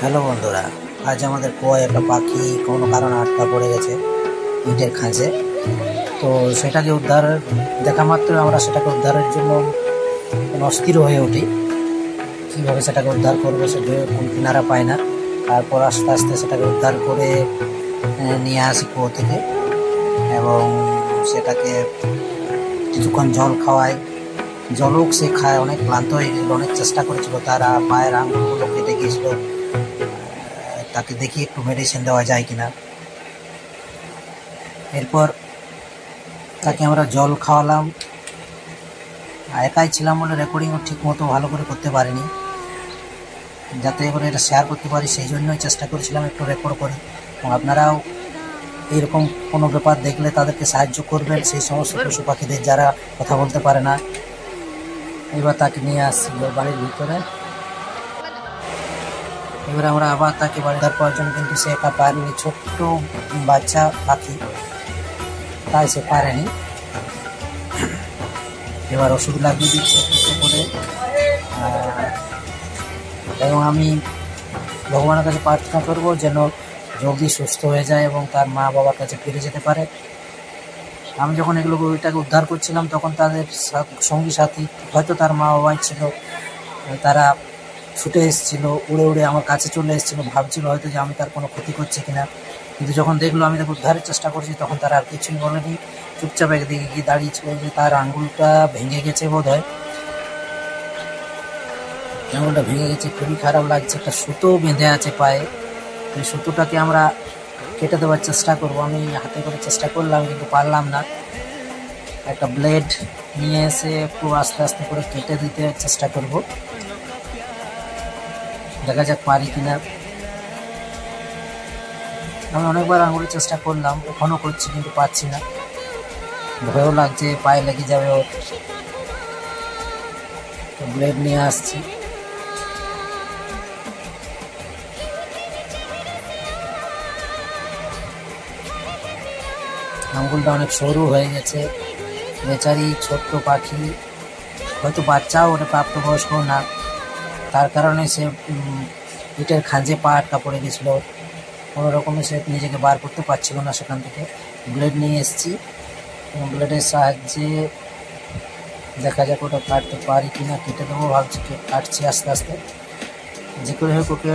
Hello বন্ধুরা, আজ আমাদের কুয়ায় একটা পাখি কোনো কারণে আটকা পড়ে গেছে ইটের খাঁজে। তো সেটাকে উদ্ধার দেখা মাত্র আমরা সেটাকে উদ্ধারের জন্য অস্থির হয়ে উঠি। কীভাবে সেটাকে উদ্ধার করবো সেটা কোন কিনারা পায় না। তারপর আস্তে আস্তে সেটাকে উদ্ধার করে নিয়ে আসি কুয়ো থেকে এবং সেটাকে কিছুক্ষণ জল খাওয়াই। জলও সে খায়, অনেক ক্লান্ত হয়ে গেছিলো, অনেক চেষ্টা করেছিল, তার পায়ের আঙুলগুলো কেটে গিয়েছিল। তাকে দেখি একটু মেডিসিন দেওয়া যায় কিনা। এরপর তাকে আমরা জল খাওয়ালাম। একাই ছিলাম বলে রেকর্ডিংও ঠিক মতো ভালো করে করতে পারিনি, যাতে করে এটা শেয়ার করতে পারি সেই জন্যই চেষ্টা করেছিলাম একটু রেকর্ড করি। এবং আপনারাও এইরকম কোনো ব্যাপার দেখলে তাদেরকে সাহায্য করবেন, সেই সমস্ত পশু পাখিদের যারা কথা বলতে পারে না। এবার তাকে নিয়ে আসছিল বাড়ির ভিতরে। এবার আমরা আবার তাকে বাড়ি দেওয়ার প্রয়োজন, কিন্তু সে একা পারেনি, ছোট্ট বাচ্চা পাখি, তাই সে পারেনি। এবার ওষুধ লাগিয়ে দিচ্ছে কিছু করে, এবং আমি ভগবানের কাছে প্রার্থনা করবো যেন জলদি সুস্থ হয়ে যায় এবং তার মা বাবার কাছে ফিরে যেতে পারে। আমি যখন এটাকে উদ্ধার করছিলাম তখন তাদের সঙ্গী সাথী, হয়তো তার মা বাবাই ছিল, তারা ছুটে এসেছিল, উড়ে উড়ে আমার কাছে চলে এসেছিলো, ভাবছিল হয়তো যে আমি তার কোনো ক্ষতি করছি কিনা। কিন্তু যখন দেখলো আমি তাকে উদ্ধারের চেষ্টা করছি তখন তারা আর কিছুই বলেনি, চুপচাপ একদিকে গিয়ে দাঁড়িয়েছিল। যে তার আঙুলটা ভেঙে গেছে বোধ হয়, আঙুলটা ভেঙে গেছে, খুবই খারাপ লাগছে। একটা সুতো বেঁধে আছে পায়ে, তো সুতোটাকে আমরা কেটে দেওয়ার চেষ্টা করব। আমি হাতে করে চেষ্টা করলাম কিন্তু পারলাম না। একটা ব্লেড নিয়ে এসে একটু আস্তে আস্তে করে কেটে দিতে চেষ্টা করব, দেখা যাক পারি কিনা। আমি অনেকবার আঙুলের চেষ্টা করলাম, এখনও করছি কিন্তু পাচ্ছি না, ভয়ও লাগছে পায়ে লেগে যাবে ওর। তো ব্লেড নিয়ে আসছি। আঙুলটা অনেক সরু হয়ে গেছে, বেচারি ছোট্ট পাখি, হয়তো বাচ্চাও ওটা প্রাপ্তবয়স্ক না, তার কারণে সে ইটের খাঁজে পা আটকা পড়ে গেছিলো। কোনো রকমে সে নিজেকে বার করতে পারছিল না সেখান থেকে। ব্লেড নিয়ে এসেছি এবং ব্লেডের সাহায্যে দেখা যাক ওটা কাটতে পারি কি না। কেটে দেবো ভাবছি, কাটছি আস্তে আস্তে। যে করে হোক ওকে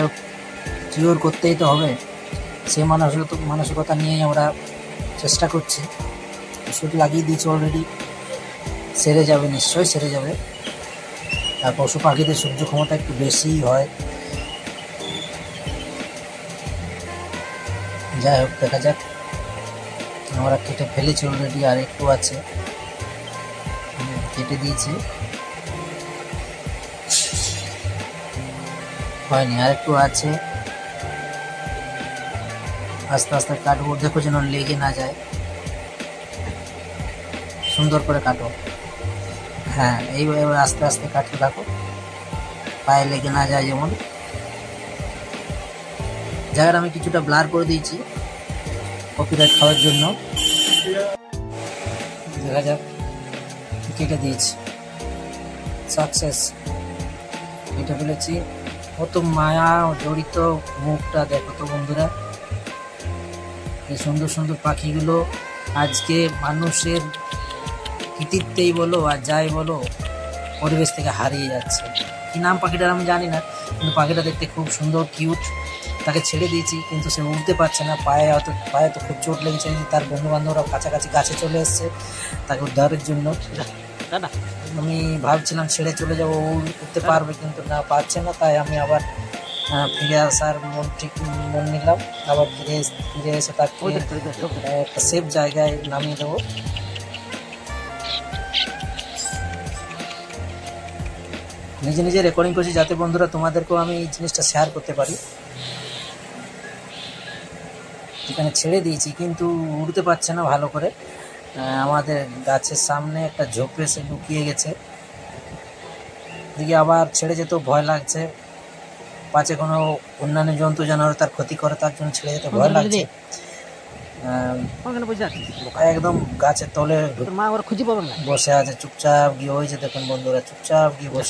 কিওর করতেই তো হবে, সেই মানসিকতা নিয়েই আমরা চেষ্টা করছি। ওষুধ লাগিয়ে দিয়েছি অলরেডি, সেরে যাবে, নিশ্চয়ই সেরে যাবে। আর পশু পাখিদের সহ্য ক্ষমতা একটু বেশিই হয়। যাই হোক, দেখা যাক। আমরা কেটে ফেলেছি অলরেডি, আর একটু আছে, কেটে দিয়েছি, হয়নি, আর একটু আছে। আস্তে আস্তে কাটবো, দেখো যেন লেগে না যায়, সুন্দর করে কাটো। হ্যাঁ, এইভাবে আস্তে আস্তে কাটতে থাকো, পায়ে লেগে না যায় যেমন। জায়গাটা আমি কিছুটা ব্লার করে দিয়েছি কপিরাইট খাওয়ার জন্য। দেখা যাক, কেটে দিয়েছি, সাকসেস, কেটে ফেলেছি। কত মায়া জড়িত মুখটা দেখো তো বন্ধুরা। এই সুন্দর সুন্দর পাখিগুলো আজকে মানুষের কৃতিত্বেই বলো আর যাই বলো পরিবেশ থেকে হারিয়ে যাচ্ছে। কি নাম পাখিটার আমি জানি না, কিন্তু পাখিটা দেখতে খুব সুন্দর, কিউট। তাকে ছেড়ে দিয়েছি কিন্তু সে উঠতে পারছে না, পায়ে তো খুব চোট লেগেছে। তার বন্ধু বান্ধবরা কাছাকাছি গাছে চলে এসছে তাকে উদ্ধারের জন্য। আমি ভাবছিলাম ছেড়ে চলে যাবো, উঠতে পারবে, কিন্তু না, পারছে না। তাই আমি আবার ফিরে আসার মন নিলাম, আবার ফিরে এসে তাকে একটা সেফ জায়গায় নামিয়ে দেবো। নিজে নিজে রেকর্ডিং করছি যাতে বন্ধুরা তোমাদেরকেও আমি এই জিনিসটা শেয়ার করতে পারি। এখানে ছেড়ে দিয়েছি কিন্তু উড়তে পারছে না ভালো করে। আমাদের গাছের সামনে একটা ঝোপে সে লুকিয়ে গেছে, দিকে আবার ছেড়ে যেতেও ভয় লাগছে, পাছে কোনো অন্যান্য জন্তু জানোয়ার তার ক্ষতি করে, তার জন্য ছেড়ে যেতে ভয় লাগছে। একদম গাছের তলে বসে আছে চুপচাপ গিয়ে, ওই যে দেখুন বন্ধুরা, চুপচাপ গিয়ে বসে